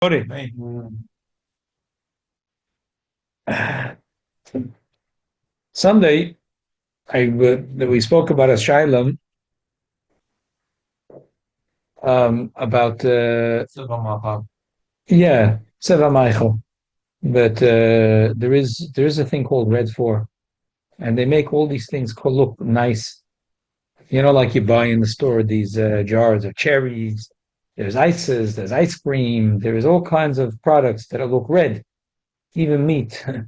Sorry. Sunday, we spoke about a Shilem, about yeah, Seva Michael. But there is a thing called Red 4, and they make all these things look nice. Like you buy in the store these jars of cherries. There's ices, there's ice cream, there's all kinds of products that look red, even meat. A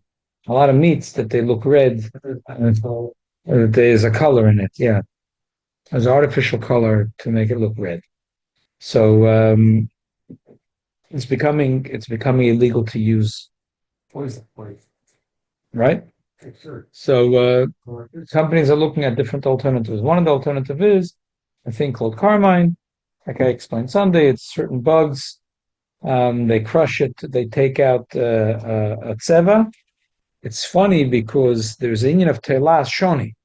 lot of meats that they look red. There's a color in it, yeah. There's artificial color to make it look red. So it's becoming illegal to use, right? So companies are looking at different alternatives. One of the alternative is a thing called carmine. Like I explained Sunday, it's certain bugs. They crush it. They take out a tseva. It's funny because there's a union of telas shoni.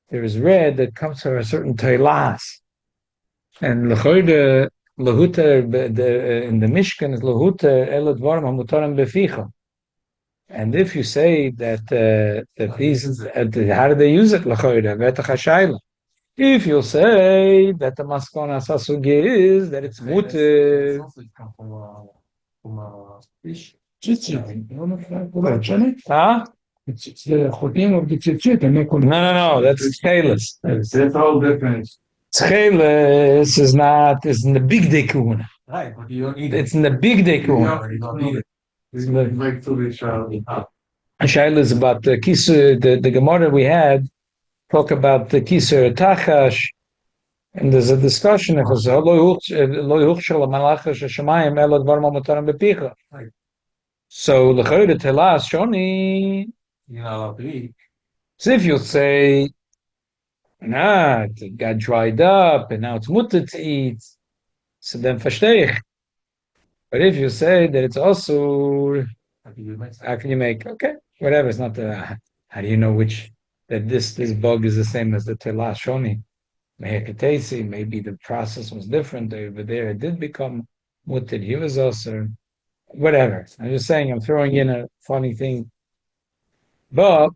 There is red that comes from a certain telas. And lechoide lahuter in the Mishkan is lahuter elad dvarim hamutarim beficha. And if you say that these, how do they use it? Lechoide vetach hashayla. If you say that the maskona sasugi is that it's mutter. Huh? No. That's tailors. That's all different. Tcheles is in the big day kahuna. Right, but you don't need it. It's in the big day kahuna. You don't need it. It's like to be shaila. Shaila is about the kisur. The Gemara we had talk about the kisur tachash, and there's a discussion. It was lo yuchshel malachash shemayim elad varma mutaram bepicha. So the chayre telas shoni. You're not allowed to eat. So if you say, nah, it got dried up and now it's mutter to eat, so then verstehe. But if you say that it's also, how can you make? Okay, whatever. It's not the. How do you know that this bug is the same as the telah shoni? Maybe the process was different over there. It did become mutter. He was also whatever. I'm just saying. I'm throwing in a funny thing, but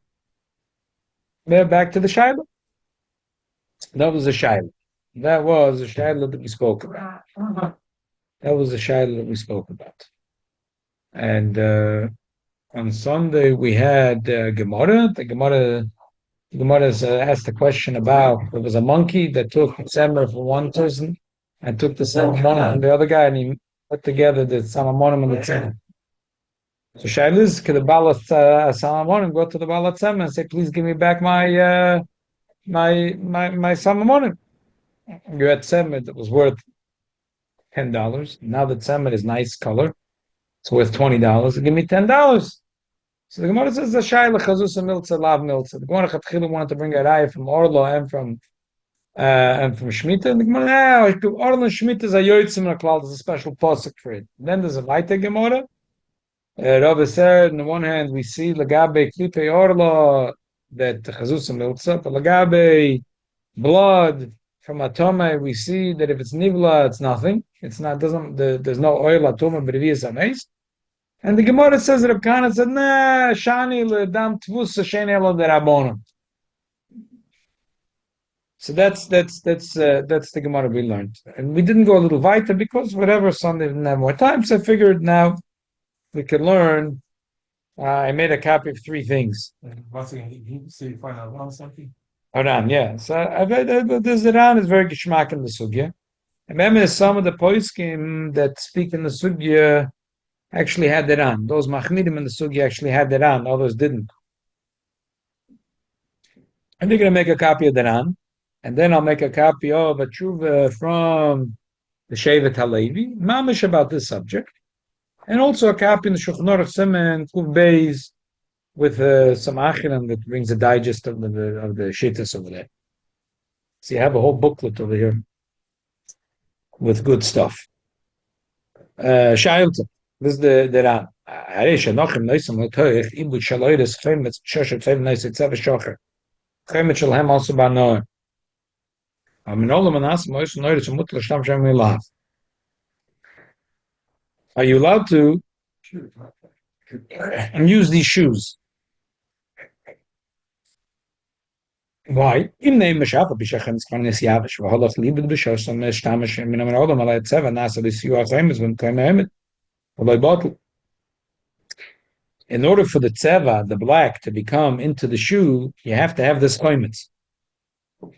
we're back to the shaila. That was a shaila. That was a shaila that we spoke about. That was the shaila that we spoke about. And on Sunday we had Gemara. The Gemara asked a question about there was a monkey that took Semer for one person and took the Samamonim from the other guy, and he put together the Samamonim and the Tzemah. So shaila is, could the Balat Samamonim go to the Balat Tzemah and say, please give me back my Samamonim? You had Tzemah that was worth $10. Now the tzemah is nice color. It's worth $20. Give me $10. So the Gemara says the shayla chazusa miltza lav miltza. The Gemara Chatchila wanted to bring a raya from Orlo and from Shemitah. And the Gemara, Orlo and Shemitah is a yotzim and a klal. There's a special pasuk for it. And then there's a Vaita Gemara. Rabbi said, on the one hand, we see lagabe klipe Orlo that chazusa miltza, but lagabe blood from atome, we see that if it's nivla, it's nothing. It's not. There's no oil atome b'riviyas ameis. And the Gemara says that Reb Kana said, "Nah, shani ledam tvus sheni elo derabonim." So that's the Gemara we learned, and we didn't go a little weiter because whatever Sunday didn't have more time. So I figured now we could learn. I made a copy of 3 things. Once again, so you find out one something. Aran, yeah. So I read this Aran is very geschmack in the sugya. And remember, some of the poskim that speak in the sugya actually had that on. Those machmidim in the sugya actually had that on. Others didn't. And they're going to make a copy of that on, and then I'll make a copy of a tshuva from the Shevet Halevi, mamish about this subject, and also a copy in the Shulchan Aruch Siman Kuv Beis with some achiram that brings a digest of the shittas over there. So you have a whole booklet over here with good stuff. Shailta. This is the Ran. Haresh Anochim Noisam Lotoich Ibud Shaloides Chemetz Shoshet Fem Noiset Tzev Shocher Chemetz Shalhem also Banoim Aminolam Anas Mois Noides Mutla Shtam Shem Milav. Are you allowed to use these shoes? Why? Im name Mashaf Bishachem Skanis Yavish, Vahalach Libid Bishas and Meshtamish and Minamadam Alay Seven Nasa Lisu Achemis when Kamemet. Bottle. In order for the tseva, the black, to become into the shoe, you have to have this chometz.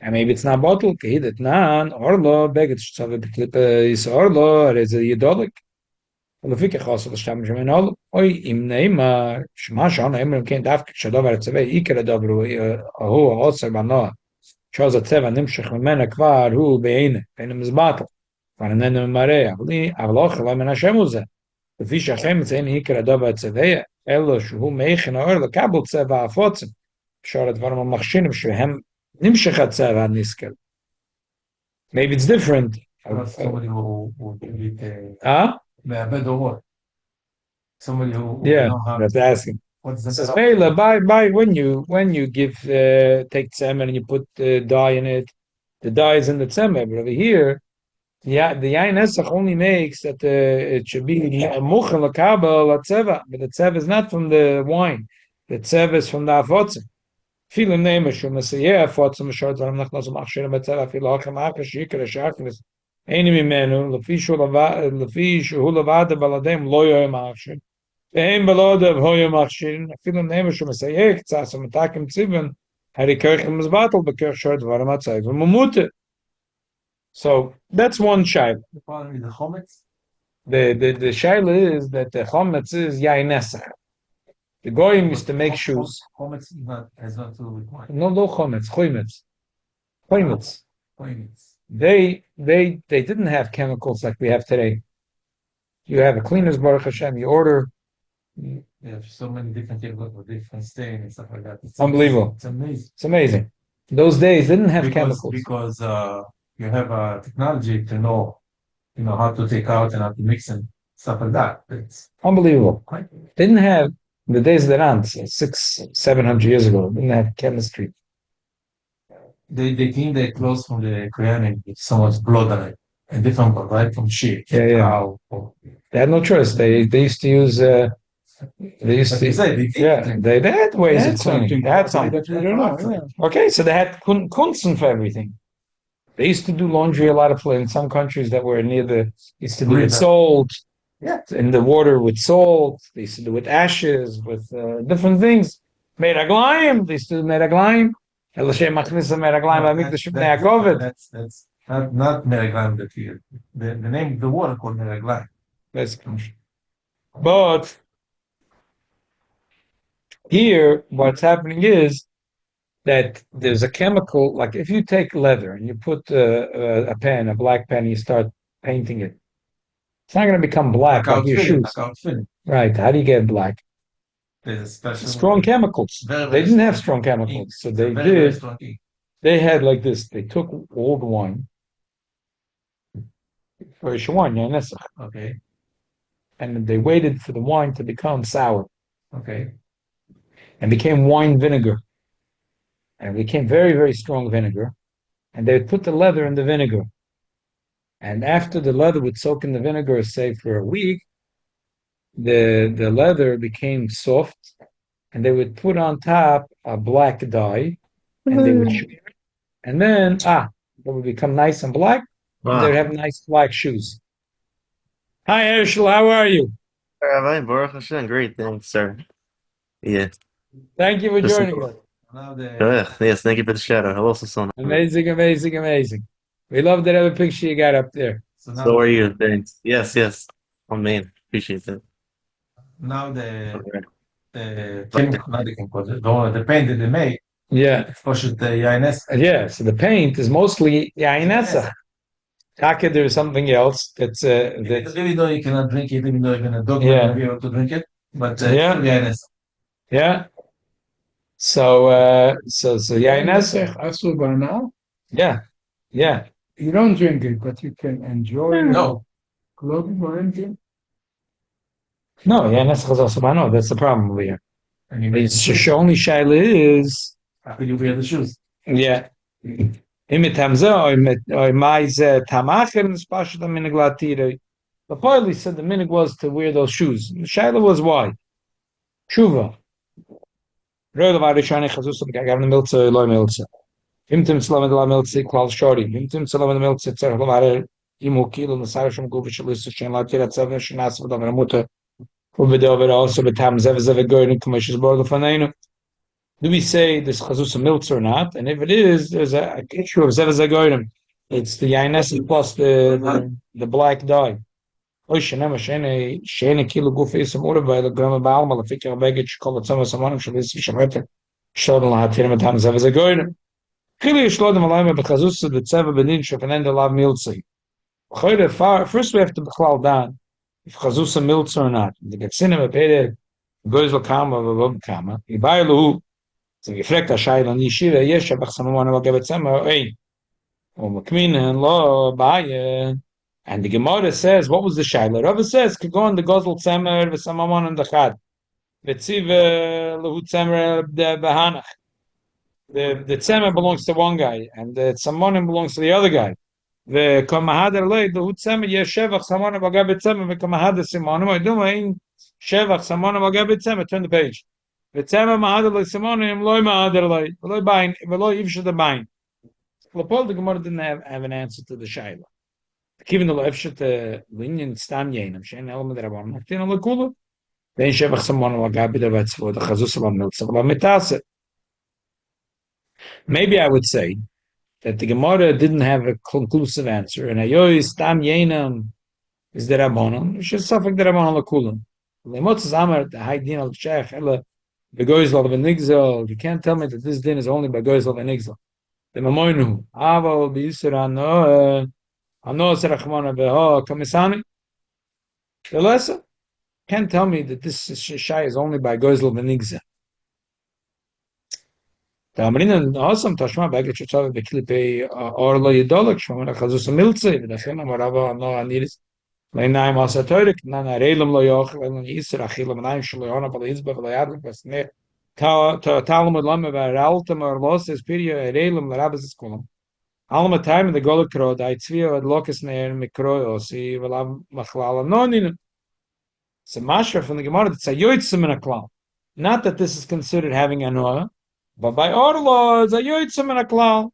And maybe it's not bottle. Kehidet nan orlo beged shtzave beklippe is orlo or is a yedolik. ולפי כחוס ולשתמש ממנו, אוי, אם נאמר, שמה שעון האמרים כן דווקא כשהדובר הצבא עיקר הדובר הוא העוצר בנוע, שעוז הצבא נמשך ממנה כבר הוא בעינה, בין המזבטל, כבר איננו ממראה, אבל לא חלה מן השם הוא זה. לפי שהחמץ אין עיקר הדובר הצבא, אלו שהוא מאיכן האור לקבל צבא הפוצם, אפשר הדברים המכשירים שהם נמשך הצבא הנזכר. Maybe it's different. Somebody who delete somebody who that's asking. What's the So by when you give take tzemer and you put dye in it, the dye is in the tzemer. But over here, the yain esach only makes that it should be muchen lakabel latzeva, but the tzeva is not from the wine. The tzeva is from the avotzim. Viele nehmen schon Messiah avotzim short zaram nach nasum achshirim betzeva viele hachem achash yikra shachris. Any menu, Lafishu Lavada Baladem, Loyo Machshin. Aim Balada of Hoyo Machshin, a film name of Shumasayek, Sassam Takim Tzivin, Harry Kirchham's battle, but Kirchshard Varamatzai, Mumute. So that's one shaila. The problem is the chometz. The shaila is that the chometz is Yainesach. The goyim is to make shoes. Chometz has not to do with wine. No chometz, chometz. Chometz. Chometz. They didn't have chemicals like we have today. You have a cleaner's Baruch Hashem. You order. You have so many different chemicals with different stain and stuff like that. It's unbelievable. It's amazing. It's amazing. Those days didn't have chemicals because you have technology to know how to take out and how to mix and stuff like that. It's unbelievable. Didn't have the days that aren't 600-700 years ago. Didn't have chemistry. They clean their clothes from the Korean and with so much blood on it. And different blood, right? From sheep. Yeah. They had no choice. They used to use they had ways of cleaning. They had something. Okay, so they had kunsten for everything. They used to do laundry a lot in some countries that were near used to do with salt. Yeah. In the water with salt. They used to do with ashes, with different things. Made aglaim. They used to do made aglaim. That's not meraglaim that here. The name of the water called meraglaim. But here, what's happening is that there's a chemical, like if you take leather and you put a black pen, and you start painting it, it's not going to become black like your shoes. Right. How do you get black? Strong chemicals. They didn't have strong chemicals, so they did. They had like this. They took old wine, fresh wine, okay, and they waited for the wine to become sour, okay, and became wine vinegar, and it became very, very strong vinegar, and they would put the leather in the vinegar, and after the leather would soak in the vinegar, say for a week, the leather became soft, and they would put on top a black dye, and they would smear it, and then it would become nice and black. Wow. And they would have nice black shoes. Hi, Herschel, how are you? Rabbi Baruch Hashem, great, thanks, sir. Yeah. Thank you for joining us. Yes, thank you for the shout out. Hello, Susan. Amazing. We love that other picture you got up there. So are you? Thanks. Yes. Oh man, appreciate that. Now the paint that they make. Yeah. So the paint is mostly Yainesa. There's something else that's even though you cannot drink it, even though you're not be able to drink it, but Yainesa. Yeah. So Yainesa. Also now? Yeah. You don't drink it, but you can enjoy No. Clothing or anything? No, Yainesa is also no. That's the problem over here. It's only shaila is after you wear the shoes. Yeah. Imitamza or maize tamacher and spashta minaglatira. The Poili said the minig was to wear those shoes. The Shaila was why? Shuva. Röde war ich eigentlich versucht, ich habe eine Milze, Loi Milze. Himtim Salam de la Milze, Klal Shori. Himtim Salam de Milze, Zerch Lavare, Imu Kilo, Nasar Shem Guvish, Lissa, Shen Latir, Atzav, Shenas, Vadam, Ramuta, Ubedover also, Betam, Zev, Gordon, Commissions Board of Faneno. Do we say this Chazus Milze or not? And if it is, there's a issue of Zev, Gordon. It's the Yainesi plus the black dye. Oy shena shene kilo go face some order by the grandma balma the figure baggage call it some someone should be shmete shod la hatir mit ham zav ze goyn kili shlod malaim be khazus the tsava benin shofenen the lav miltsi khoyde first we have to call down if khazus miltsi or not the get cinema peder goes will come of a kama I bailu so gefrekt a shayla ni shiva yesh ba khsamon wa gabat sama ein Kmin and law by and the Gemara says, what was the Shaila? Rava says, could go on the Gozel Tzemer, V'samamon and the Chad. V'tziv Lehu Tzemer the Behanach. The Tzemer belongs to one guy, and the Tzamonim belongs to the other guy. The Kamahader Lei, the Tzemer, Yeshevach, Samonim, Agabit Tzemer, the Kamahader Simonim, I do mean Shevach, Samonim, Agabit Tzemer, turn the page. The Tzemer Mahader Lei, Simonim, Loi Mahader Lei, Loi Bain, Loi Ivsha the Bain. Lapol, the Gemara didn't have an answer to the Shaila. Given the lefshet linyan stam yenim shein element that rabban maktin ala kula then shevach someone who gabi the vatzvot the chazus of miltza mitase. Maybe I would say that the Gemara didn't have a conclusive answer, and ayoy stam yenim is the rabbanon. We should suffer the rabbanon ala kula. Lemotz zamer the high din al shech ela begoyzol v'nigzol. You can't tell me that this din is only by goyzol v'nigzol. The mamoinu aval b'yisra no. The lesson can't tell me that this shai is only by Gozel Benigza. The Amrina awesome Tashma baggage to the Klipe or Lo Yidolak, Shmona Chazus Milze, the Fema Marava, no Aniris, Lainaim Asatorik, Nana Relum Loyoch, and Isra Chilam Naim Shaloyana, Palizba, Layad, Pasne, Talmud Lama, Altam or Losses, Piria, Relum, Larabas Kulam. Allemaal time the golokro da itzvio ad lokas neer mikro si velav machlala nonin. It's a mashra from the Gemara. It's a yoitzim in a klal. Not that this is considered having a noah, but by our law it's a yoitzim in a klal.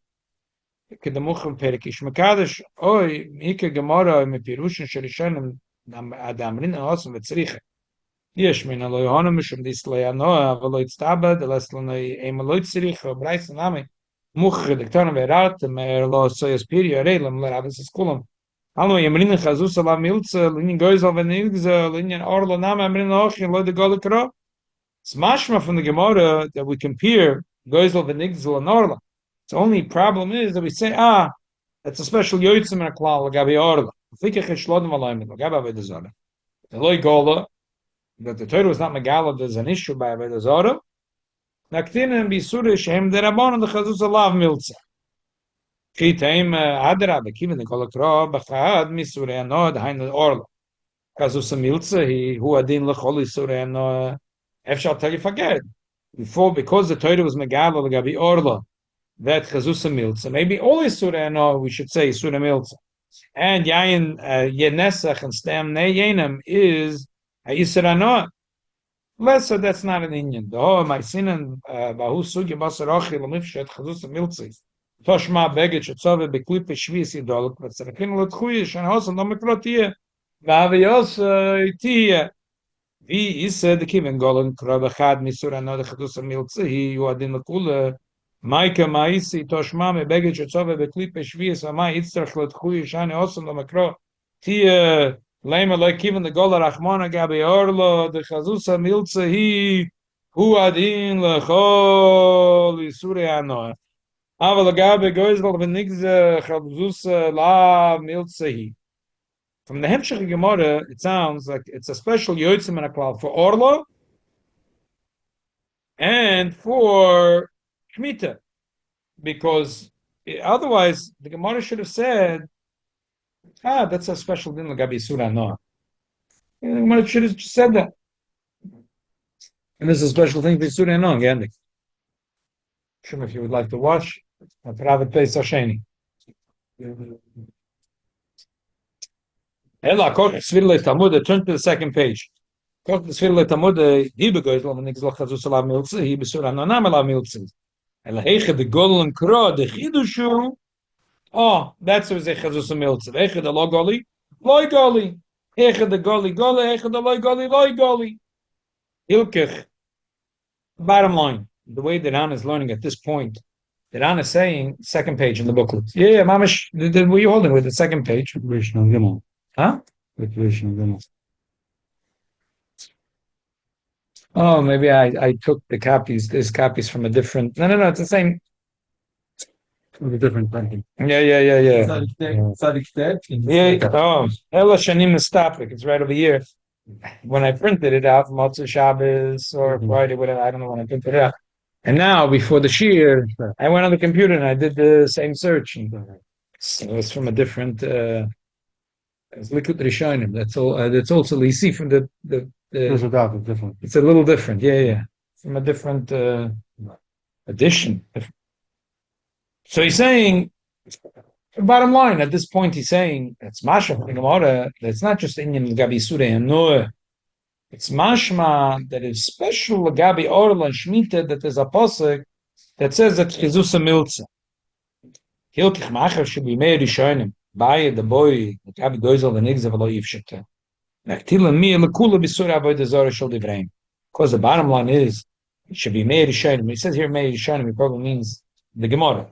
Kedamuchim perikish mekadosh oy mike Gemara me pirushin sherishanim adamrin osam v'tzricha. Yesh min alo yohanam mishum dis lo yanoah v'lo yitztabad elaslanoi emalo yitzricha b'rais nami. Much the turn of Erat, Mer Lo Soyas Piri, Relum, Laravis Skulum. Hallo, Yamrin Chazus ala Milza, Linin goes over Nilza, Linian Orlo Nama, Amrin Ochin, Lo de Golikro. It's mashma from the Gemara that we compare goes over Nigzel and Orla. The only problem is that we say, that's a special Yoitzim and a Klal, Gabi Orla. Fikach Shlodem Alayim, Gaba Vedazora. The Loy Gola, that the Torah was not Megala, there's an issue by Vedazora. Naktinim bisure shem the rabbanon the chazus alav miltza. Chitaim adra bekiven the kolakra b'chad misure anod hain orla. Chazus miltza he hu adin lechol isure anod. Efshal tell you forget. Before because the Torah was megala l'gabi orla that chazus miltza maybe all isure anod we should say isure miltza and yayin yenesach and stam ne yenem is a isure anod. Lesser, that's not an Indian. The whole my sin and Bahu Sugi Basarachi Lamifshet Chazus Miltzi. Toshma Begich Tzove Beklipe Shvis Idol, but Serakin Lutchuish and Hosan Domikrotia. Vavios Tia. Vi is the Kivin Golan Krabachad Misura no the Chazus Miltzi, he who had in the Kula. Maika Maisi Toshma Begich Tzove Beklipe Shvis, Amai Itzrach Lutchuish and Hosan Domikro. Tia. Lema like even the Gola Rachmana Gabi Orlo, the Chazusa Milza he who adin lechol Isure Anoa. Aval Gabi Goizal Venigza Chazusa La Milza he. From the Hemshech Gemara, it sounds like it's a special Yoitzim and a cloud for Orlo and for Shemitah. Because otherwise the Gemara should have said that's a special din l'gabi surah noah. The should have just said that. And this is a special thing for surah noah. Again, if you would like to watch, a private place Hasheni. Ella, koch svidle Talmud, turn to the second page. Koch svidle Talmud, die begoizl, and nix loch chazus alav miltze, he besur anonam alav miltze. Ella heiche de golem kro, de chidushu. Oh, that's what they chazus miltze. Heiche de lo goli, loy goli. Heiche de goli goli, heiche de loy goli, loy goli. Hilkech. Bottom line, the way that Anna is learning at this point, that Anna is saying, second page in the booklet. Yeah, Mamish, were you holding with the second page? Huh? Oh, maybe I took the copies. There's copies from a different. No, it's the same. From a different printing. Yeah. Yeah. Oh, Ella Shanim Mistapik. It's right over here. When I printed it out, Motzei Shabbos or Friday, whatever, I don't know when I printed it out. And now, before the Shir, I went on the computer and I did the same search. And it was from a different. It's Likud Rishonim. That's all. That's also you see from the. It's a little different. Yeah. From a different edition. So he's saying. Bottom line, at this point, he's saying it's mashma from the Gemara. It's not just Inyan Gabi Surah no. It's mashma that is special Gabi Orla Shmita that there's a pasuk that says that Chizusa Milza. Hilkich Macher should be made Rishonim. By the boy, the Gabi Goizel the Nigzav Lo Yivshita. Naktila Mi Lekula Bisura Avoid the Zora Shol Divreim. Because the bottom line is it should be made Rishonim. He says here made Rishonim. It probably means the Gemara.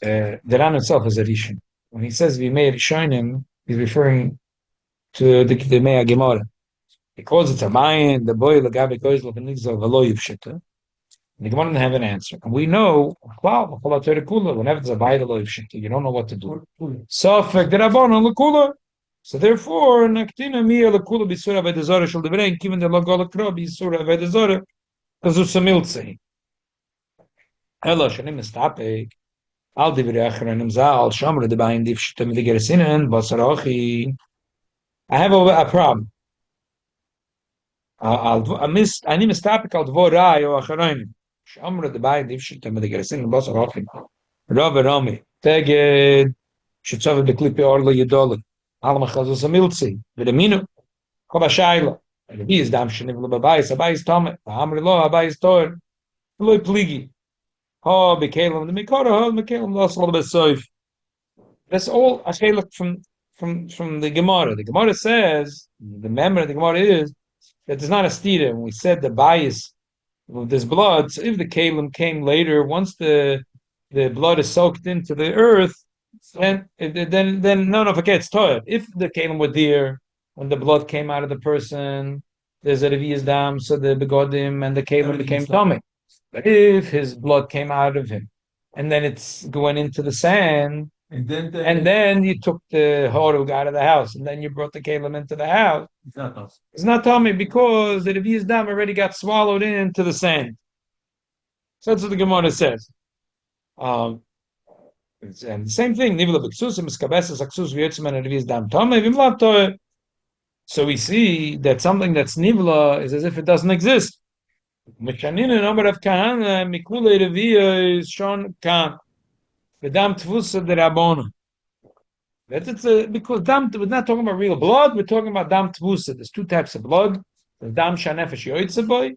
The Ran itself is a Rishon. When he says we made Rishonim, he's referring to the Mea Gemara. Because it's a Mayan, the boy Lagabi Goizel the Nigzav Lo Yivshita. The Gemara didn't have an answer. And we know, wow, whenever there's a Baida Lo Yivshita, you don't know what to do. So therefore, Naktina Mia Lakula Bisura Vedazora shall the given the Lagola Krab Bisura Vedazora, Kazusa Miltse. Hello, Shanim Stapek. Al Divirachanim Zal, Shamra the Bain Divshita Midigersinan, Basarachi. I have a problem. I need a stapik al Dvorai or Acharanim. Shamra the Bain Divshita Midigersinan, Basarachi. Rabbi Rami. Teged Shitzav the Clippy Orla Yadolak. Alma Chazus Miltsi, Vidamino, Kobashayla. And he is Dam Shaniv Labais, Abais Tomet, Amrilo, Abais Tor, Loy Pligi. Oh, Bekalam, the Mikora, Mekalam lost a little bit soif. That's all I say look from the Gemara. The Gemara says, the memory of the Gemara is that there's not a stira. When we said the bias of this blood, so if the Kalim came later, once the blood is soaked into the earth, then no, forget it's toilet. If the kalim were there when the blood came out of the person, there's a revius dam, so the begodim and the kalim became tummy. But if his blood came out of him, and then it's going into the sand, and then you took the horug out of the house, and then you brought the kalim into the house, it's not tummy because the revius dam already got swallowed into the sand. So that's what the Gemara says. And the same thing, so we see that something that's nivla is as if it doesn't exist. That's because dam, we're not talking about real blood, we're talking about dam tvusa. There's two types of blood. There's dam shanefesh yoitzaboy,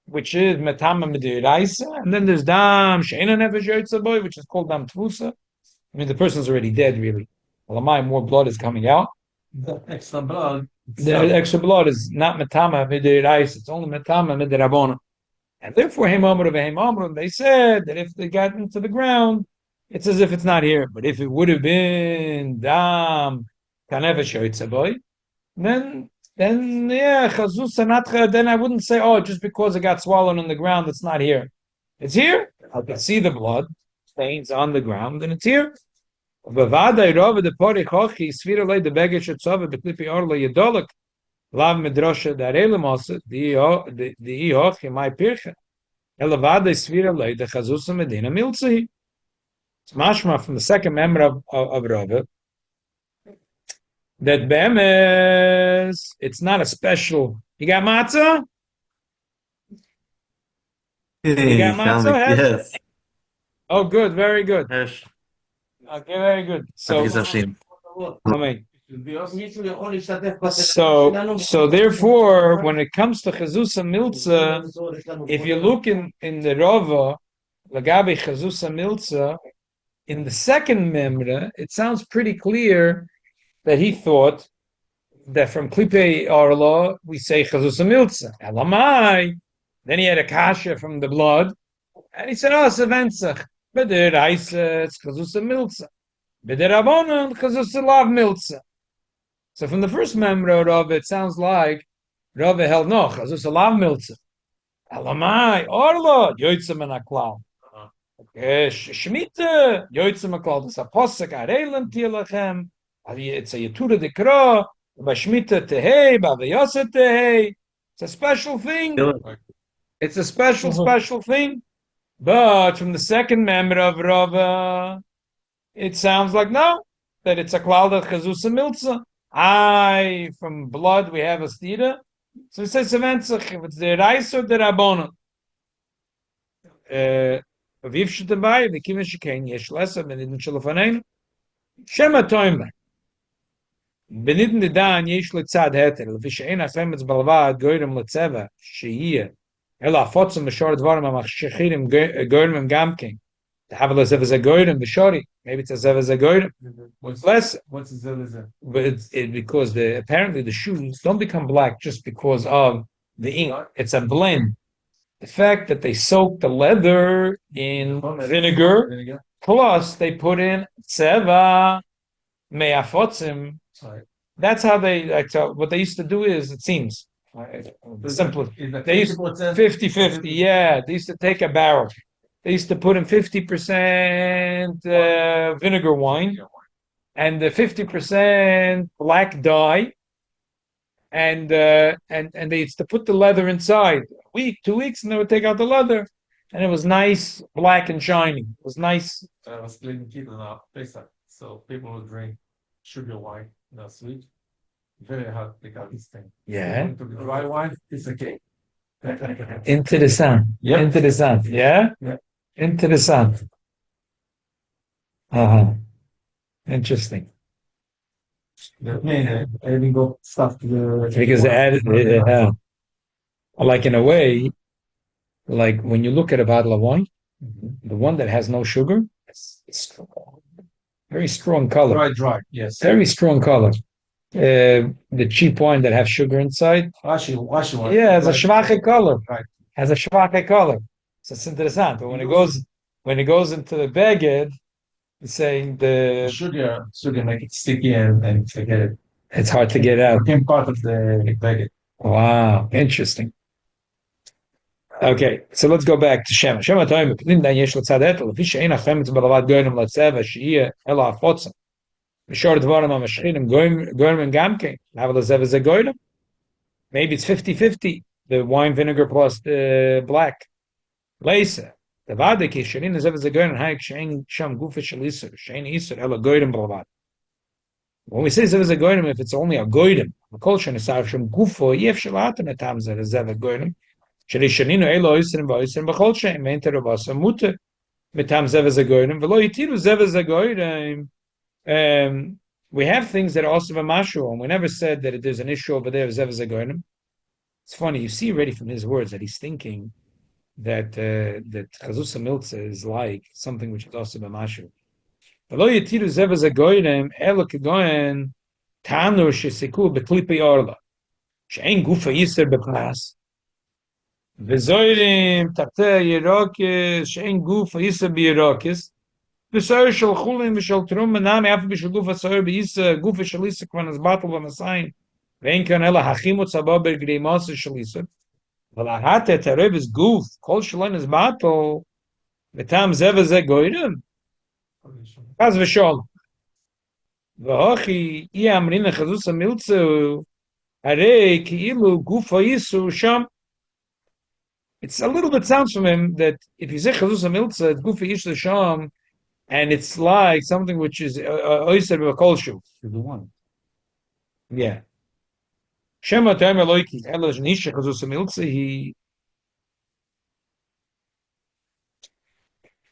which is metama midiraisa, and then there's dam sheina nefesh yoitzaboy, which is called dam tvusa. I mean, the person's already dead, really. Well, more blood is coming out. The extra blood. The extra blood is not metama midiraisa. It's only metama midirabona. And therefore, they said that if they got into the ground, it's as if it's not here. But if it would have been dam kanefesh yoitzaboy, then chazuz sanatcha. Then I wouldn't say, oh, just because it got swallowed in the ground, it's not here. It's here. I can see the blood stains on the ground, and it's here. Bavadai rova the pori chochi sfira lei the begesh etzava beklipi orla yedolak lav medrosha darelim also the hochi my pircha elavadai sfira lei the chazusa medina miltzi. It's mashma from the second member of Rava that bemes it's not a special. You got matzah? You got matzah? Yes. Oh, good, very good. Yes. Okay, very good. So, Amen. So therefore, when it comes to Chazusa Milza, if you look in the Rava, Lagabi Chazusa Milza, in the second Memra, it sounds pretty clear that he thought that from Klipe Orla, we say Chazusa Milza. Elamai. Then he had a kasha from the blood, and he said, oh, it's a Vensach. But the Reis, it's Chazusa Milza. But the Rabbanon, Chazusa Lav Milza. So from the first Memra of it sounds like Rava held no, Chazusa Lav Milza. Elamai, Orla, Yoitza Menaklal. Shemitah, Yoitza Menaklal. It's a posek, Areilam Tilachem. It's a Yetura Dekra. Bashmita Tehei, Bavayasa Tehei. It's a special thing. It's a special thing. But from the second member of Rava, it sounds like no, that it's a cloud of Chazusa Milza. From blood we have a stira. So it says Seventzach, if it's the Reis or the Rabbanon. Aviv Shetabai, the Kivin Shekain, Yesh Lesa, Benidin Shalafanein. Shema Toimba. Benidin Nidan, Yesh Letzad Heter, Levishain Afemetz Balvad, Goyrim Letzeva, Shehiyah. Ela fotzim b'shor dvarim amachshichirim goyrim gamking. To have a lezev as a goyrim b'shori. Maybe it's a zev as a goyrim. What's Less, what's the zev? but it's because apparently the shoes don't become black just because of the ink. It's a blend. The fact that they soak the leather in vinegar, plus they put in tseva me'afotzim. That's how what they used to do is, it seems. Simple. They used 50-50. Yeah, they used to take a barrel. They used to put in 50% vinegar wine and the 50% black dye, and they used to put the leather inside. A week, 2 weeks, and they would take out the leather, and it was nice, black and shiny. It was nice. I was cleaning kid on so people would drink sugar wine, sweet. Very hard to pick out this thing. Yeah. To the dry wine, it's okay. Interessant. Yep. Interessant. Yeah? Yeah. Interessant. Uh-huh. Interesting. Adding up stuff to the Because they added, like in a way, like when you look at a bottle of wine, the one that has no sugar, it's strong. Very strong color. dry, yes. Very strong color. The cheap wine that have sugar inside. Washy wine. Yeah, has a schwache color. Right. Has a schwache color. So it's interesting. But when it goes into the baguette, it's saying the sugar make it sticky and forget it. It's hard to get out. Became part of the baguette. Wow, interesting. Okay, so let's go back to Shema. Shema Toim, Pnin Dan Yesh Letzad Etel, Lefi She'ein Hachem Tzibah Lavad Goyim Letzeva, She'iyah Ela Afotzim. B'shor Dvarim HaMashchirim Goyim and Gamke. Have Lezev as a Goyim. Maybe it's 50-50, the wine vinegar plus the black. Leisa. The Vade Ki She'ein Lezev as a Goyim, Hayek She'ein Sham Gufa Shel Isur, She'ein Isur Ela Goyim B'Lavad. When we say Zev as a Goyim, if it's only a Goyim, a Kol She'nesar Sham Gufa, Yef Shelaten Etam Zev a Goyim. שלשנינו אלו עשרים ועשרים בכל שהם אין תרבוסם מותר מטעם זב הזגוירים ולא יתירו זב הזגוירים. We have things that are also a mashu, and we never said that there's an issue over there of zev zagoyim. It's funny, you see already from his words that he's thinking that that chazusa milza is like something which is also a mashu. ולא יתירו זב הזגוירים אלו כגוין תענו שסיכו בקליפי אורלה שאין גופה יסר בפנס V'zoyrim tateh yerokis she'en guf ha'isa b'yerokis v'soyer shel chulin v'shel trum menami af b'shel guf ha'soyer b'yisa guf ha'shel isa kvan as batel v'masayin v'en kan ela hachimot sabah b'greimas ha'shel isa v'lahate tarev is guf kol shalon is batel v'tam zev zeh goyrim chaz v'shol v'hochi iya amrin ha'chazuz ha'miltzu harei ki'ilu guf ha'isu sham. It's a little bit sounds from him that if you say Chazus HaMiltza, it's Gufi Ish Sham, and it's like something which is Oyster B'Kolshu. The one. Yeah. Shema Ta'em Eloiki, Ela Nisha Chazus HaMiltza, he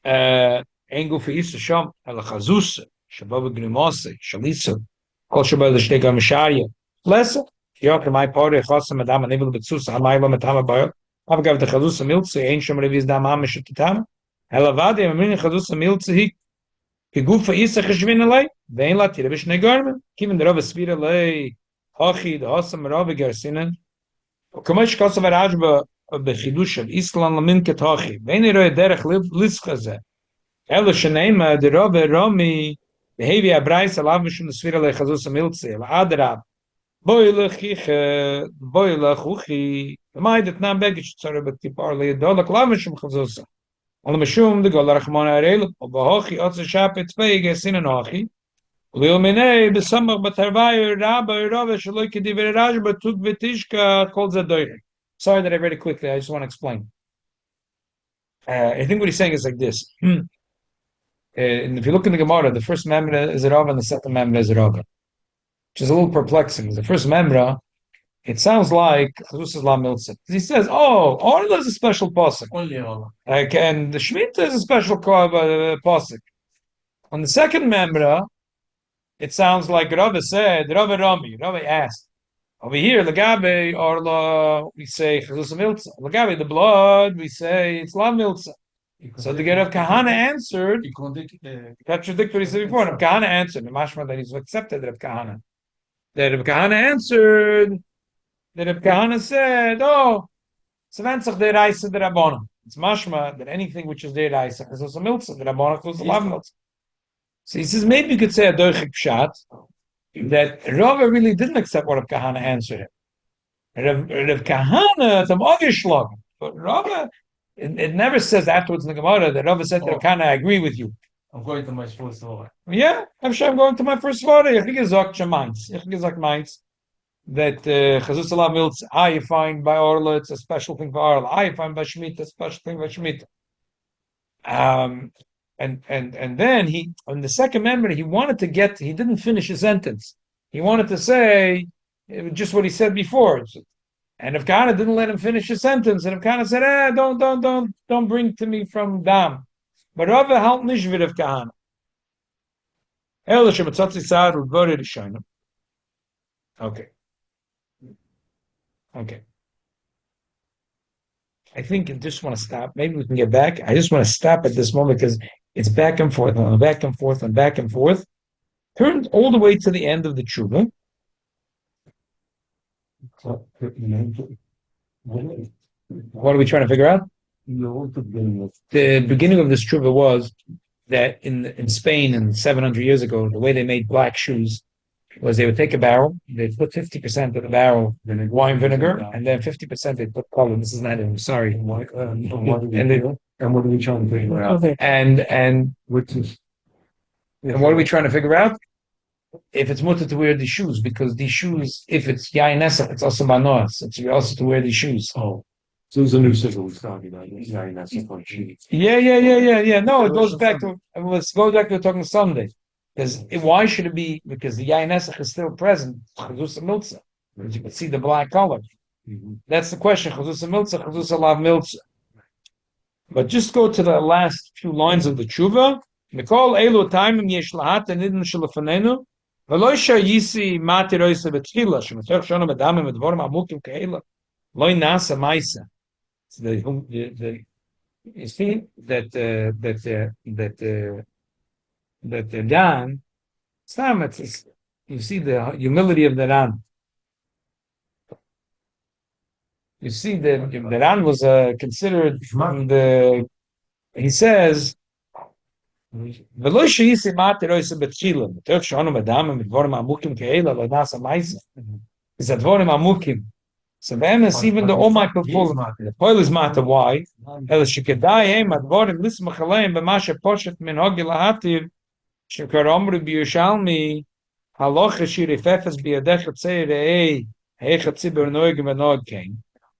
Ein Gufi Ish Sham, Ela Chazus, Shabbat Grimase, Shalisa, Kol Shabbat the Shtega Misharia. Lesser. Yoker my party Chosam Madam and Evil Betsus Hamayla Matama Bayo. I've got the Chadus Miltze, ancient Revis Dam Amish Tam. Elavadi, I'm in Chadus Miltze Hik. Kigufa Isa Cheshvinale, Vain La Tirabish Negarman, Kivin the Rabba Spirale, Hachi, the Hosam Rabba Garsinen. Kamash Kosovar Ajba of the Chidush of Islam Lamin Ketachi, Vain Roy Derech Liskaze. Elo Shanema, the Rabba Rami, the Heavy Abrais, Alavishun the Spirale Chadus Miltze, Adrab. Boile Chiche, Boile Chuchi, the mind that Nam Begish Tsara, but Tiparle, Dola Klavishum Chazusa. On the Mashum, the Golar Ramona Arel, of Bahochi, Otsa Shapit, Peg, Sin and Hochi. Lil Mene, the summer, but Harvai, Rabba, Ravish, Loki Diviraj, but Tuk Vitishka, called Zadoir. Sorry that I read it quickly, I just want to explain. I think what he's saying is like this. And if you look in the Gemara, the first memra is a Rav and the second memra is a Rav. Which is a little perplexing. The first memra, it sounds like Kashrus is La Miltzah. He says, "Oh, Orla is a special pasuk, and the Shemitah is a special pasuk." On the second memra, it sounds like Rava said, Rava asked. Over here, Lagabe Orla, we say Kashrus Miltzah. Lagabe the blood, we say it's La Miltzah. So the Rav Kahana answered. He contradicted what he said before. Rav Kahana answered. The mashma that he's accepted Rav Kahana. That Rav Kahana answered. That Rav Kahana said, "Oh, it's Seventzach de Reisa de Rabbana." It's mashma that anything which is de Reisa is also miltzah. The Rabbana calls the lav miltzah. So he says maybe you could say a doichik pshat that Rava really didn't accept what Rav Kahana answered him. Rav Kahana the Magishlag, but Rava it never says afterwards in the Gemara that Rava said to Rav Kahana, "I agree with you." I'm going to my first order. Yeah, I'm sure I'm going to my first order. Ich gesagt meins. That Chazuz Alav Miltz, I find by Orla, it's a special thing for Orla. I find by Shemitah, a special thing by Shemitah. And then he, on the second member, he didn't finish his sentence. He wanted to say just what he said before. And if Kahana didn't let him finish his sentence, and if Kahana said, don't bring to me from Dam. But Rava helped Nishvid of Kahana. Okay. I think I just want to stop. Maybe we can get back. I just want to stop at this moment because it's back and forth and back and forth and back and forth. Turned all the way to the end of the tshuva. What are we trying to figure out? The beginning of this tshuva was that in Spain, and 700 years ago, the way they made black shoes was they would take a barrel, they'd put 50% of the barrel in wine vinegar, and then 50% they'd put color. This is not it, sorry. And what are we trying to figure out? And what are we trying to figure out? If it's mutter to wear these shoes, because these shoes, if it's yain nesach, it's also manoas. It's also to wear these shoes. Oh. So there's a new signal we're talking about. Yain nesach on sheets. Yeah. No, it goes back to talking Sunday. Because why should it be? Because the yain nesach is still present. Chazus miltzah. You can see the black color. Mm-hmm. That's the question. Chazus miltzah, chazus alav miltzah. But just go to the last few lines of the tshuva. Mikol elu taimim yesh lahat nidin shelafanenu. V'lo yisi mati roisa v'tchila shematoch shona medamim v'dvorim amukim keila loy nasa maisa. You see that the Dan, you see the humility of the Dan. You see the Dan was considered he says, ולא שיסי מתי רויסה בתחילה, בתוך שעונו מדמה מדבורים עמוקים כאלה, לא נעשה מייסה. זה דבורים עמוקים. So be'emes, even the all Michael full, the poil is matter, why? אלא שכדאי הם הדבורים לסמך עליהם במה שפושט מנהוג להטיב, שכבר אומרו בירושלמי, הלוך שיר יפפס בידך חצי ראי, היי חצי ברנויג ונוג כן.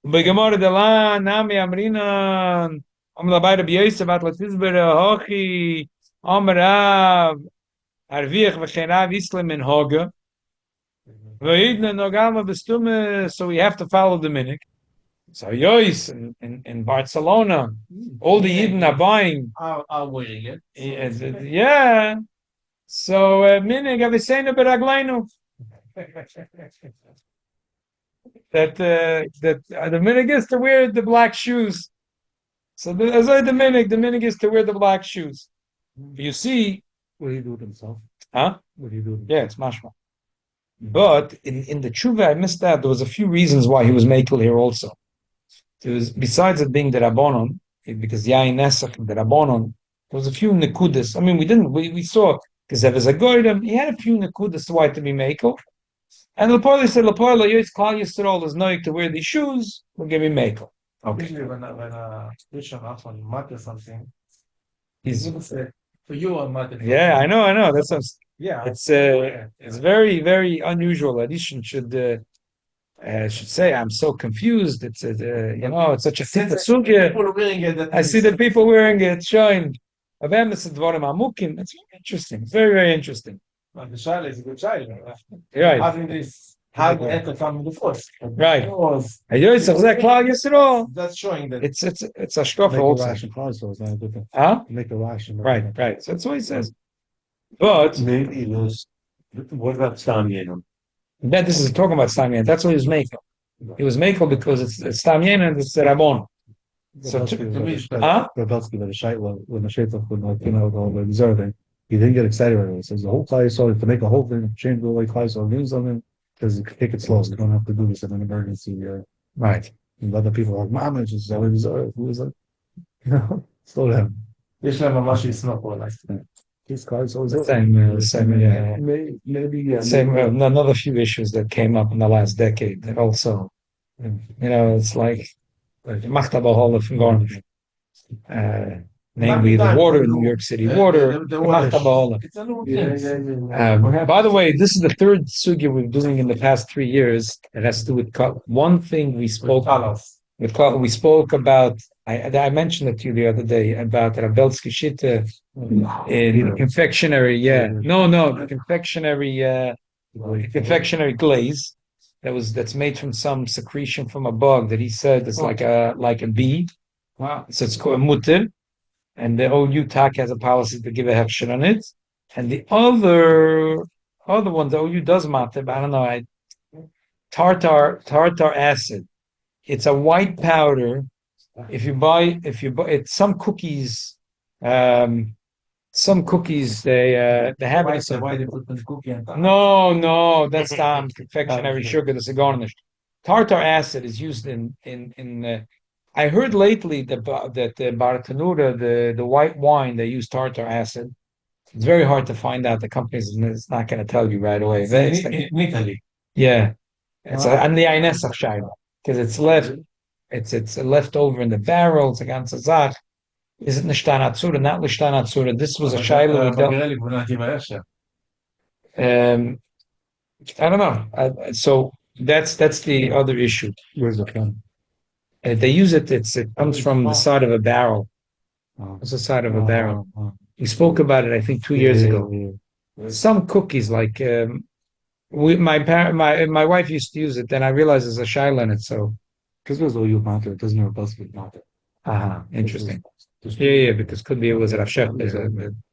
ובגמור דלה, נמי אמרינן, לבית רבי יוסף, את לתסבר הוכי, Amarav Arviach v'chenav Islam minhaga. V'yidna nogama b'stume. So we have to follow the minhag. So Yois in Barcelona, all the Yidden are buying. Are waiting it. Yeah. So minig aviseinu beragleinu. That the minig is to wear the black shoes. So the minig is to wear the black shoes. You see, What do you do with himself? huh? What do you do with Yeah, it's mashma. But in the tshuva, I missed out. There was a few reasons why he was makel here also. There was, besides it being the rabbonon, because yain nesach the rabbonon, there was a few nekudas. I mean, we saw because there was a goydem. He had a few nekudas why to be makel. And Lepoile said, Lepoile, Yoitz Klal Yisrael is knowing to wear these shoes. We'll give him makel. Okay. Usually when a Christian asks on mat or something, He's, for you on mat. yeah, I know. That's Yeah. it's very, very unusual. Addition should say, I'm so confused. It's it's such a thin sugya. People are wearing it. I see the people wearing it showing. It's very interesting. It's very, very interesting. The child is a good child. Right. Having this hard to come the first. Right. Because That's showing that it's a shkofa Make a also. ration also is not a good thing. Huh? Make a ration. Right. So that's what he says. But Maybe those. What about Stam Yenim? then this is talking about Stam Yen. That's what he was making. He was making because it's Stam Yen and it's the Rabon. So Rabelsky, the Shaitla, when the Shaitla all the observing, he didn't get excited right away. He says the whole class so to make a whole thing, change the way class or do something, because take it slow. You don't have to do this in an emergency. right. And other people are like, Mom, it's just so observed. Who is like, slow down. Yesh lem mamash yismach olay. These cars always Same, yeah. Maybe yeah. Same. Another few issues that came up in the last decade that also, it's like Machtaba from going, namely the water in New York City, water. It's a new thing. By the way, this is the third sugya we're doing in the past 3 years. It has to do with one thing we spoke we spoke about. I mentioned it to you the other day about Rabelsky Shitta in confectionery. Yeah, no, confectionery glaze that's made from some secretion from a bug that he said is like a bee. Wow. So it's called a mutter, and the OU TAC has a policy to give a hefsher on it. And the other one, the OU does matter, but I don't know. Tartar acid. It's a white powder. If you buy it's some cookies, they have it. Why they put the cookie on top? No, that's confectionery sugar. That's a garnish. Tartar acid is used in. I heard lately that the Baratanura, the white wine, they use tartar acid. It's very hard to find out. The companies is not going to tell you right away. In Italy. Yeah, it's and the Ainesach Shaila because it's left over in the barrel. It's a ganze Zach. Is it Nishtana Tzura? Not Nishtana Tzura. This was a Shaila. I don't know. So that's the other issue. Where's the fun? They use it. It comes from the side of a barrel. Oh. It's the side of a barrel. We spoke about it, I think, 2 years ago. Some cookies, like my wife used to use it. Then I realized there's a shaila in it. So because there's OU matter, it doesn't have Rabelsky matter. Interesting. Yeah, because could be it was Rav Shech.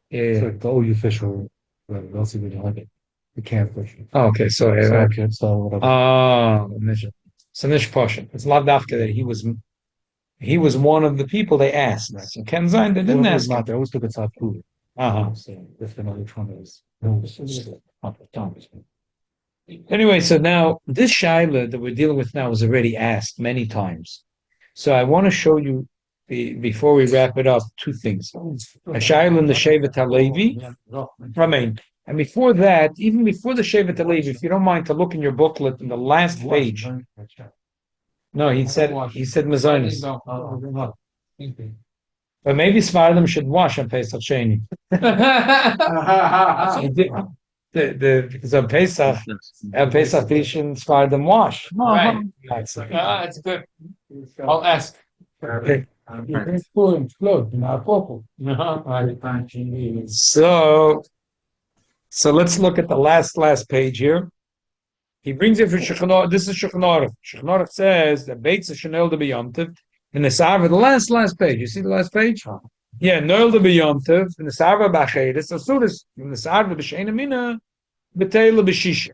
It's like the OU fish or Rabelsky didn't like it. The canned fish. Oh, okay, so whatever. So nish portion. It's not after that he was one of the people they asked. Right. So Ken Zayn, they didn't ask him. They always took a top food. So if another one is anyway, so now this shaila that we're dealing with now was already asked many times. So I want to show you before we wrap it up 2 things. A shaila in the Shevet HaLevi, Ramein. And before that, even before the Shevet HaLevi, if you don't mind to look in your booklet in the last page. No, he said Mazonis. But maybe Sfardim should wash on Pesach Sheni. Because on Pesach fish and Sfardim wash. Right. That's good. I'll ask. Okay. So let's look at the last page here. He brings it for Shulchan Aruch. This is Shulchan Aruch. Shulchan Aruch says that Beitz Chanel to be Yomtiv in the Sava, the last page. You see the last page? Yeah, noel de beyomtev, in the sarva b'acheres, asuris, in the sarva b'sheina mina, b'teila b'shisha.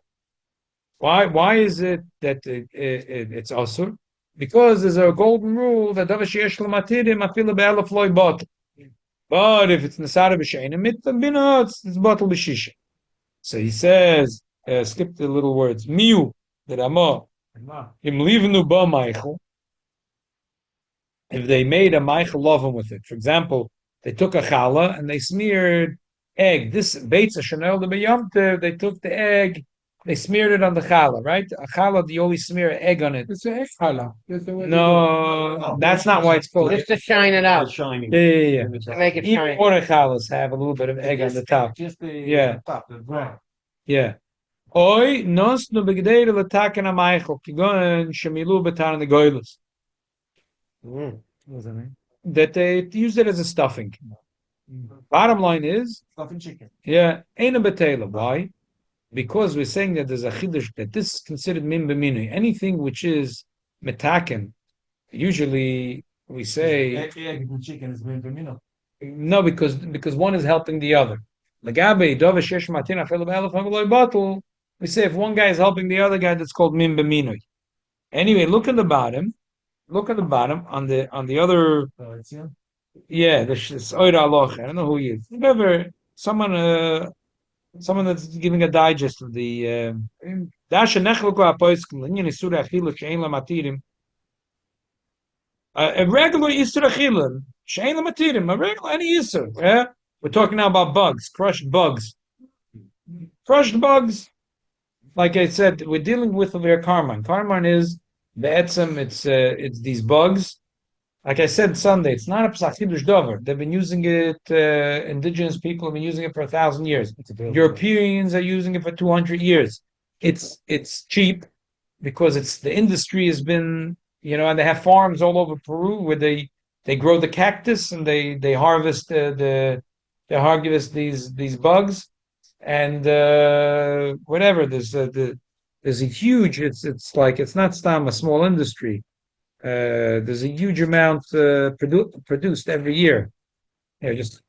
Why is it that it's asur? Because there's a golden rule that davar sheyesh l'matirim afilu be'elef loy bottle. But if it's nesara b'sheina mitzvah bina, it's bottle b'shisha. So he says, skip the little words, miu, the Ramah, im livenu ba Michael, if they made a Michael oven with it. For example, they took a challah and they smeared egg. This beitza chanel de beyamte, they took the egg, they smeared it on the challah, right? A challah, you always smear egg on it. It's an egg challah. No, that's not why it's called. Just to shine it out, Yeah. to make it Even shine. water challahs have a little bit of egg on the top. Just the Yeah. top, the brown. Yeah. Oy nos no begdeir letaken a Michael kigon shemilu betar the goylus. Mm. What does that mean? That they use it as a stuffing. Bottom line is, Stuffing chicken. yeah, ain't a betela. Why? Because we're saying that there's a chiddush that this is considered min b'minui. Anything which is metaken, usually we say Egg and chicken is going to no, because one is helping the other. Lagabe dova shesh matin afel b'elef haveloy bottle. We say if one guy is helping the other guy, that's called min b'minui. Anyway, look at the bottom. Look at the bottom on the other. Yeah, the Oira Aloch. I don't know who he is. Whoever, someone that's giving a digest of the Dasha Nechluko Apoiskum, Linyan Isura Achila, Shein Lamatirim. A regular Isura Achila, Shein Lamatirim, a regular, any Isur. Yeah? We're talking now about bugs, crushed bugs. Crushed bugs, like I said, we're dealing with their karman. Karman is the etzem, it's these bugs. Like I said Sunday, it's not a psachidush dover. They've been using it. Indigenous people have been using it for 1,000 years. Europeans are using it for 200 years. It's cheap because it's the industry has been, and they have farms all over Peru where they grow the cactus and they harvest they harvest these bugs and whatever. There's a huge. It's like it's not a small industry. There's a huge amount produced every year. Just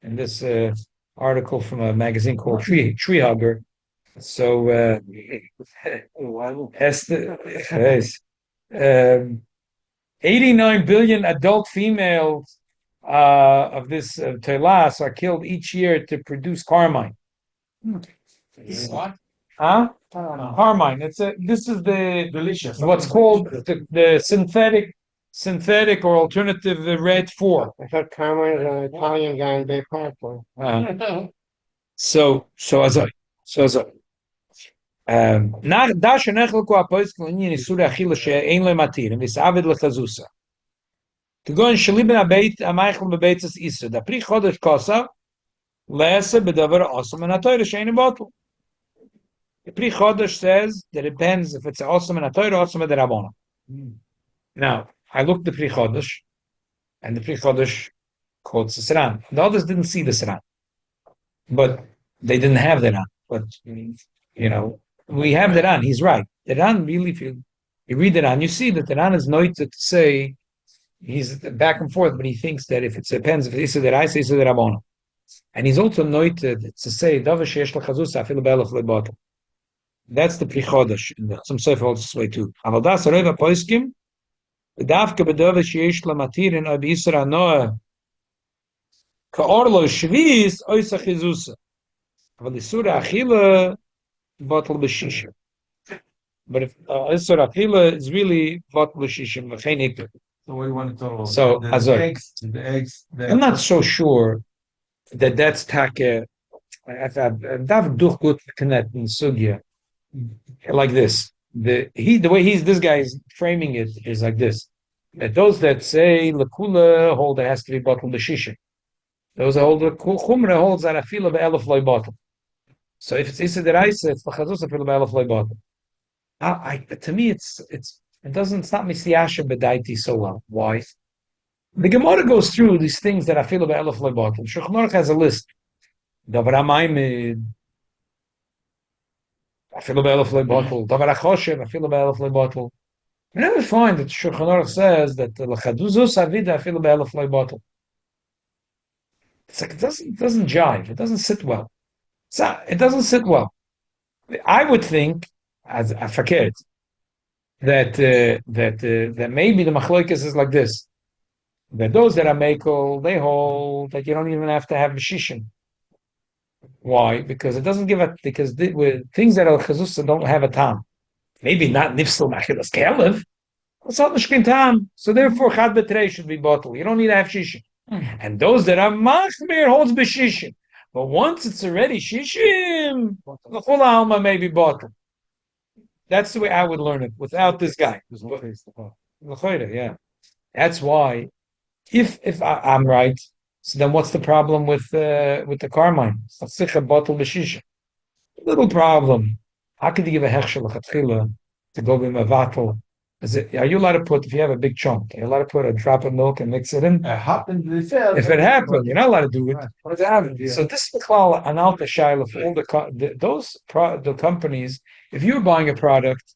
in this article from a magazine called Tree Hugger. So, yes, 89 billion adult females of this telas are killed each year to produce carmine. What? Huh? Carmine. This is the Delicious. what's called the synthetic or alternative red 4. I thought Carmine was an Italian guy in Bay Park. So as I nach da shnechel ko apois klini sura achila she ein le matir mis aved le chazusa to go in shliben a beit a michael be beit is da pri chodesh kosa lese bedavar awesome and a toyre shein bottle. The Pri Chodesh says that it depends if it's awesome and a Torah, awesome and a Rabbana. Now, I looked at the Pri Chodesh, and the Pri Chodesh quotes the Saran. The others didn't see the Saran, but they didn't have the Ran. But we have the Ran. He's right. The Ran really, if you read the Ran, you see that the Ran is noted to say he's back and forth, but he thinks that if it depends, if it's the Raisa, it's the Rabbana. And he's also noted to say Davar sheyesh l'chazuz afilu be'elef le'bottle. That's the Pri Chodesh. Some Sefer holds this way too. Aval das reva poiskim, v'davke b'davar sheyesh l'matirin ob yisra noah ka'or lo shviz oisa chizusa. Aval isura achila bottle b'shisha. But if isura achila is really bottle b'shisha, v'chein ikr. So what do you want to talk about? So, the eggs. I'm not so sure that that's take. Dav duchgut connect in sugya like this. The way this guy is framing it is like this. That those that say lekula hold it has to be bottle b'shisha. Those that hold the chumra holds that afila be'elef loy bottle. So if it's isa deraisa, it's l'chazus afila be'elef loy bottle. To me, it's not misiasha bedaiti so well. Why? The Gemara goes through these things that afila be'elef loy bottle. Shulchan Aruch has a list. Davar ha'mayimid, afila be'elef loy bottle. Davar ha'choshev, afila be'elef loy bottle. You never find that Shulchan Aruch says that l'chaduzus avida afila be'elef loy bottle. It's like it doesn't jive. It doesn't sit well. It doesn't sit well. I would think, as a fakir, that maybe the machloikas is like this. That those that are makel, they hold that you don't even have to have shishim. Why? Because it doesn't give a with things that are chazusa don't have a tam. Maybe not nifsel machilas kelev. It's not the tam. So therefore, chad betrei should be bottled. You don't need to have shishim. And those that are machmir holds b'shishim. But once it's already shishim, the whole alma may be bottled. That's the way I would learn it without this guy. There's no taste of it. Yeah, that's why. If I'm right, so then what's the problem with the carmine? It's not a bottle b'shisha. Little problem. How could you give a hechsher l'chatchila to go with a vatal? Are you allowed to put, if you have a big chunk, are you allowed to put a drop of milk and mix it in? If it happened, you're not allowed to do it. But it happened. Yeah. So this is the klal an alta shaila for all the companies. If you're buying a product,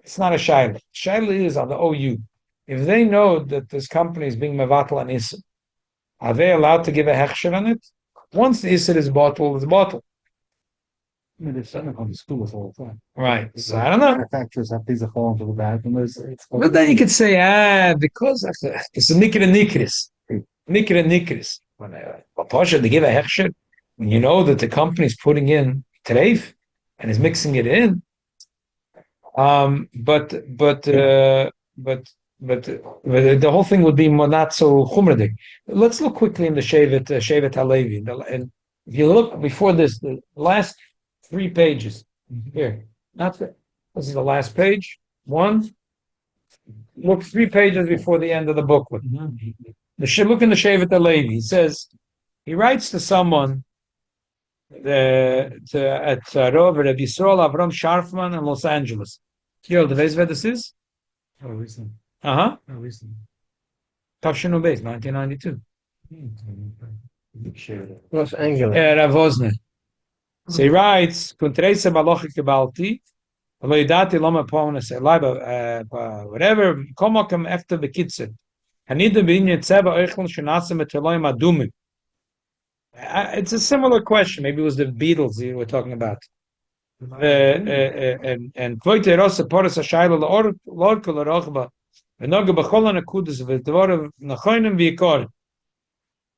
it's not a shaila. Shaila is on the OU. If they know that this company is being mevatel an iser, are they allowed to give a hechsher on it? Once the iser is bottled, it's bottled. I mean, they're sending on the schools all the time. Right. So I don't know. Manufacturers have things that fall into the bag, and But then you could say, because it's a nikra nikris. Nikra nikris. When Pasha, they give a hechsher, when you know that the company is putting in treif and is mixing it in. But the whole thing would be not so chumradik. Let's look quickly in the Shevet Halevi. And if you look before this, the last 3 pages here. This is the last page. 1. Look 3 pages before the end of the booklet. Look in the Shevet Halevi. He says he writes to someone at Rov Rabbi Yisrael Avram Sharfman in Los Angeles. Yo, the weiß wer das ist? Oh, recent. Uh-huh. Oh, recent. Tafshinu Beis, 1992. Los Angeles. Rav Wozner. So he writes, Kuntreise balochi kibalti, lo yidati loma pones whatever, komokem efte bekitzer. Hanida binyan tzeva oichlon shenase meteloim adumim. It's a similar question. Maybe it was the Beatles you were talking about. And Kvoite Rosa Poris Ashayla Lorka Lorochba, and Noga Bacholan Akudis of Dvorav Nachoinim Vikor.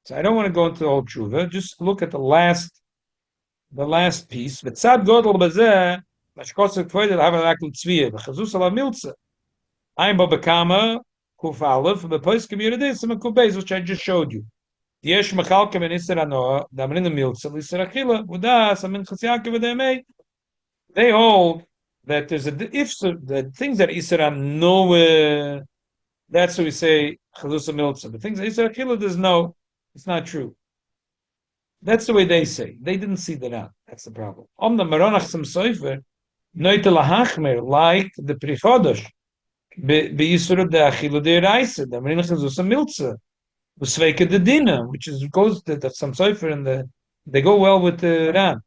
So I don't want to go into the whole tshuva. Just look at the last piece. But Sad Godel Bazeh, Mashkosa Kvoite Havalakul Tzvia, Chazus Ala Milza. I'm Babakama, Kuf Aleph, the post community, some Kubez, which I just showed you. Yesh Machalkem and Isra Damrin the Milza, Lisra Chila, Udas, Amin Chasiaka Vedemei. They hold that there's the things that Isra know, that's what we say Chalusa Milza. The things that Isra Chila there's no, it's not true. That's the way they say. They didn't see that out. That's the problem. The Maronach Sam Soifer, Noitel Hachmer, like the Prichodosh, be Yisra de Achilu de Reise, the Marinach Chalusa Milza, Usveka de Dina, which goes to some Soifer and they go well with the Ran.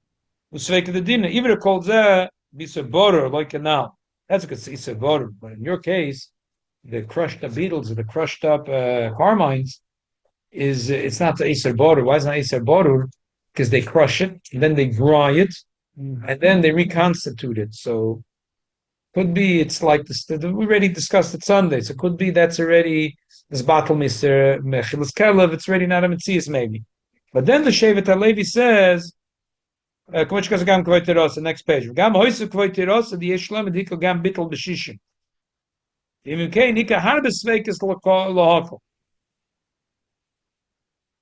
Usveka the dinner, even called that bisa border like a now. That's because it's a border. But in your case, the crushed up beetles or the crushed up carmines it's not the Isser border. Why is it not Isser border? Because they crush it, and then they dry it, and then they reconstitute it. So could be it's like this. We already discussed it Sunday. So could be that's already this battle, Mr. Mechilas Kelev. It's already not a Metzias maybe. But then the Shevet Halevi says. The next page. Gam hoyse kvoiteros the yeshlam diko gam bittel b'shishim. Even kei nika harbe sveikes lohakol.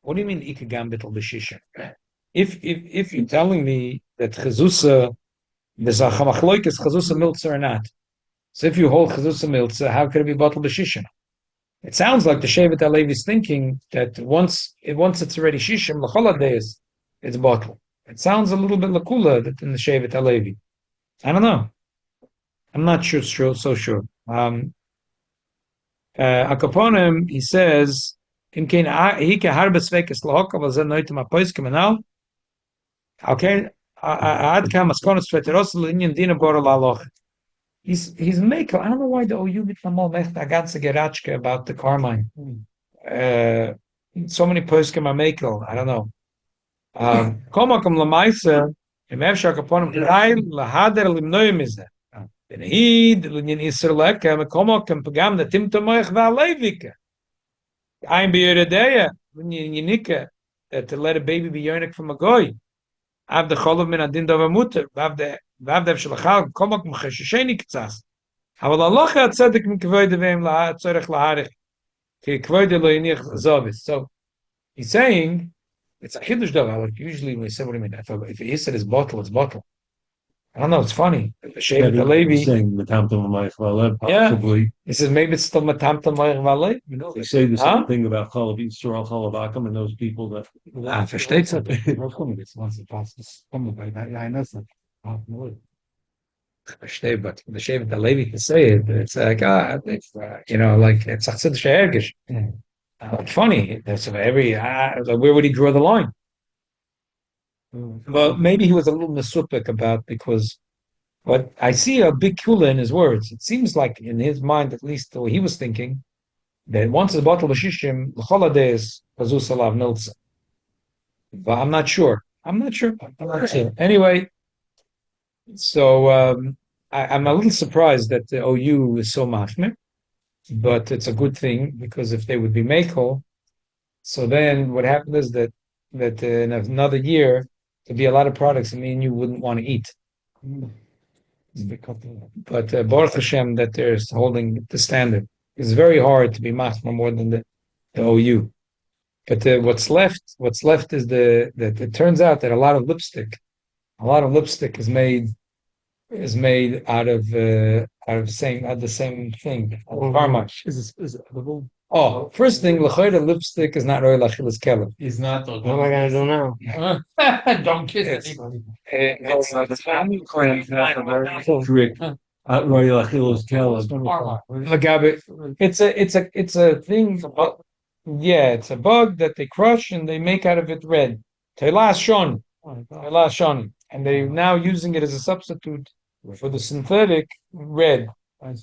What do you mean ika gam bittel b'shishim? If you're telling me that chazusa there's a chamachloikes chazusa miltza or not, so if you hold chazusa miltza, how could it be bottled b'shishim? It sounds like the Shevet Halevi is thinking that once it's already shishim l'choladeis, it's bottled. It sounds a little bit lakula that in the Shevet Halevi. I don't know. I'm not so sure. Akaponim, he says, okay, he's making. I don't know why the OU bit about the carmine. so many poskim are makel. I don't know. Komakom lamaisa, im efshar kaponim k'ayl lahader limnoyim is that. Benahid linyan iser leka komakom pagam the timtomoich va'alevika. I'm beyeredeya when you nika that to let a baby be yonik from a goy. Av the cholov min adin dova muter. Vav the shalachal komakom cheshisheni k'tzas. אבל הלכה הצדק מכבוד והם צורך להעריך כי כבוד לא יניח זוביס. So he's saying it's a chidush davar. Like usually when we say what do you mean? If he said it's bottle, it's bottle. I don't know. It's funny. The Shevet Halevi. Saying Matamtam Mayach Valev, Yeah. possibly. He says maybe it's still matamtam mayach valev. They say the Huh? same thing about Chalav Yisrael, Chalav Akum, and those people that. Versteht's it. Verstehe, but the Shevet Halevi can say it. It's like it's, like it's a chiddush ergish. It's funny. That's every like where would he draw the line? Well, maybe he was a little mesupik about because, but I see a big kula in his words. It seems like in his mind, at least the way he was thinking, that once it's bottle b'shishim l'choladeis pazus alav miltza. But I'm not sure. Anyway, so I'm a little surprised that the OU is so machmir, but it's a good thing because if they would be makel, so then what happened is that in another year there'd be a lot of products that me and you wouldn't want to eat. But Baruch Hashem that they're holding the standard. It's very hard to be machmir more than the OU. But what's left is that it turns out that a lot of lipstick is made out of the same thing. How much? Is it edible? Oh, first thing, l'chayda lipstick is not royal achilas kelev. He's not. What am I gonna do now? Don't kiss It's- Trick. Royal Achilles Caleb. Lagabe. It's a thing. Yeah, it's a bug that they crush and they make out of it red. Telas shon, and they're now using it as a substitute for the synthetic red.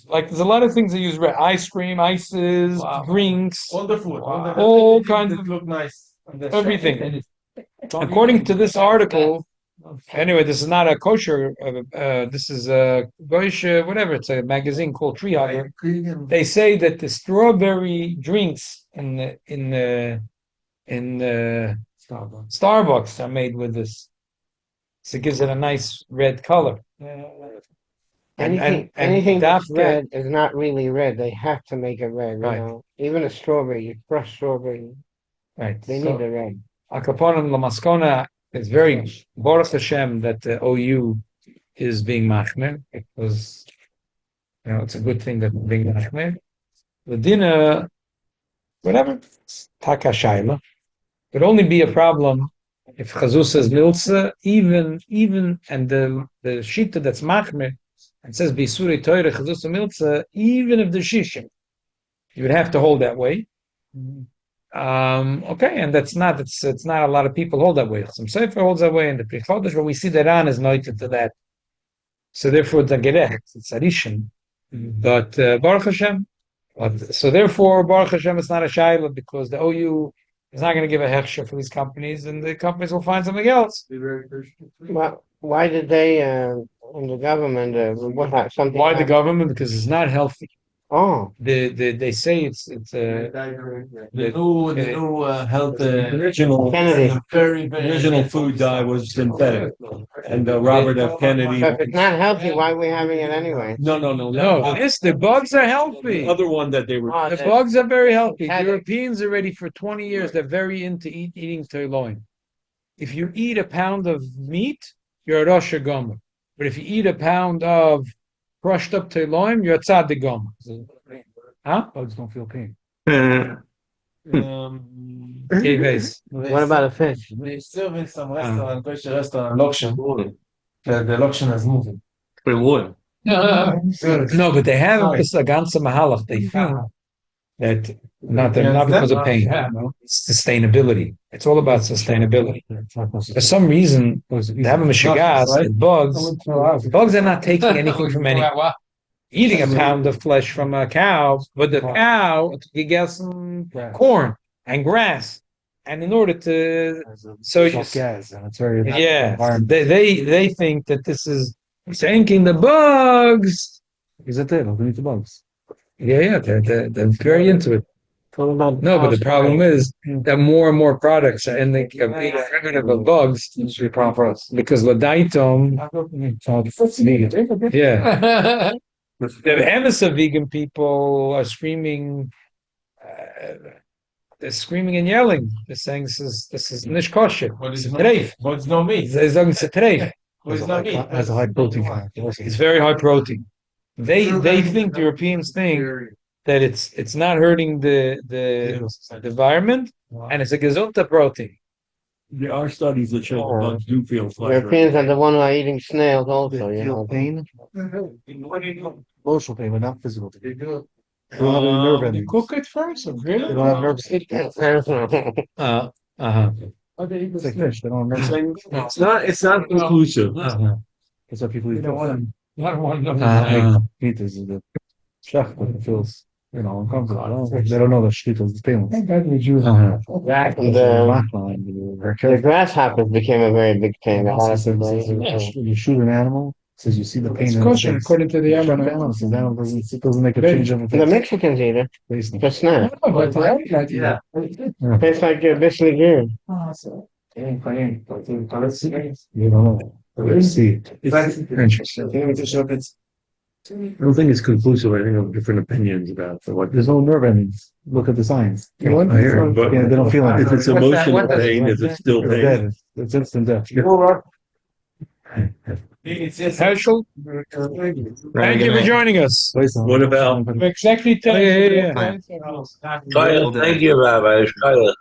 Like there's a lot of things they use red: ice cream, ices, drinks, Wonderful. all kinds of look nice. everything. According to this article, anyway, this is not a kosher. This is a goyish, whatever. It's a magazine called Tree Hugger. They say that the strawberry drinks in Starbucks are made with this, so it gives it a nice red color. Anything that's dafka- red is not really red. They have to make it red, Right. you know. Even a strawberry, you crush strawberry, Right. they So, need the red. Akaponim Lamaskona, it's very Baruch Hashem that the OU is being machmir because it's a good thing that being machmir. The dinner, whatever, taka shaila, could only be a problem if Chazuz says milza, even and the shita that's machmir and says bisuri toire Chazuz milza, even if the shishim, you would have to hold that way. Okay, and it's not a lot of people hold that way. Some Sefer holds that way, and the Pri Chodesh, where we see the Ran is noted to that. So therefore, it's a gerech, it's a rishon. But Baruch Hashem, so therefore Baruch Hashem is not a shayla because the OU is not going to give a hechsher for these companies, and the companies will find something else. Well, why did they, in the government, something? Why the happened? government? Because it's not healthy. Oh, They say it's The new health Original, Kennedy. very original food dye was synthetic. And Robert F. Kennedy. So if it's not healthy, why are we having it anyway? No. no. Yes, the bugs are healthy. The other one that they were. Oh, The that- bugs are very healthy. Had it. Europeans already for 20 years, they're very into eating toiloin. If you eat a pound of meat, you're a Rosh Gomer. But if you eat a pound of crushed up toiloin, you're a Tzaddik Gomer. Huh? Bugs don't feel pain. Okay, guys. What about a fish? They serve in some restaurant, kosher restaurant, lokshen. The lokshen is moving. Reward. No, but they have this ganze mahalach. They found that not because of pain, it's sustainability. It's all about sustainability. For some reason, they have a mishigas, bugs are not taking anything from anyone. Eating a pound of flesh from a cow, but the cow gets some corn. and grass. And in order to, so So you, gas, and it's very yeah, they think that this is thanking the bugs. Is it there? Don't eat the bugs. Yeah, they're very into it. Talking about No, but the problem is Yeah. that more and more products are ending up being primitive of bugs It's a problem for us. because Ladaitom, yeah. The Emerson vegan people are screaming, they're screaming and yelling. They're saying this is nicht kosher. But It's it's a not, treif. but it's not meat. They're saying it's a treif. But it's not meat. Has a high protein content. It's very high protein. They think Europeans think that it's not hurting the environment and it's a gesunter protein. There are studies that show the bugs do feel pleasure. Europeans are the one who are eating snails also, you Feel know. pain, emotional pain, but not physical pain. They don't have any nerve You endings. cook it first, or grill They it? don't have nerves. Uh-huh. It's like fish. They don't have nerves. It's not conclusive. Uh-huh. That's why people You eat don't fish. want to, I don't want to know. Uh-huh. Meat is the chef, but it feels, uncomfortable. They don't know that shit is painless. Thank God we Jews. Uh-huh. The grasshoppers became a very big thing. A lot of people. When you shoot an animal, it says you see the pain It's in the kosher face. according to the You shoot an animal. animal, it says the animal doesn't make a change of The Mexicans eat it. face. The snack. Oh, but the other guy did Yeah. it. Tastes like biscuit good. You don't know. Let's see. Interesting. I don't think it's conclusive. I think I have different opinions about what. There's no nerve endings. Look at the signs. I hear, but Yeah, they don't feel if anything. it's emotional pain, is it still They're pain? dead. It's instant death. Herschel, thank you for joining us. What about? Exactly. Yeah, yeah, yeah. Thank you, Rabbi. Shaila.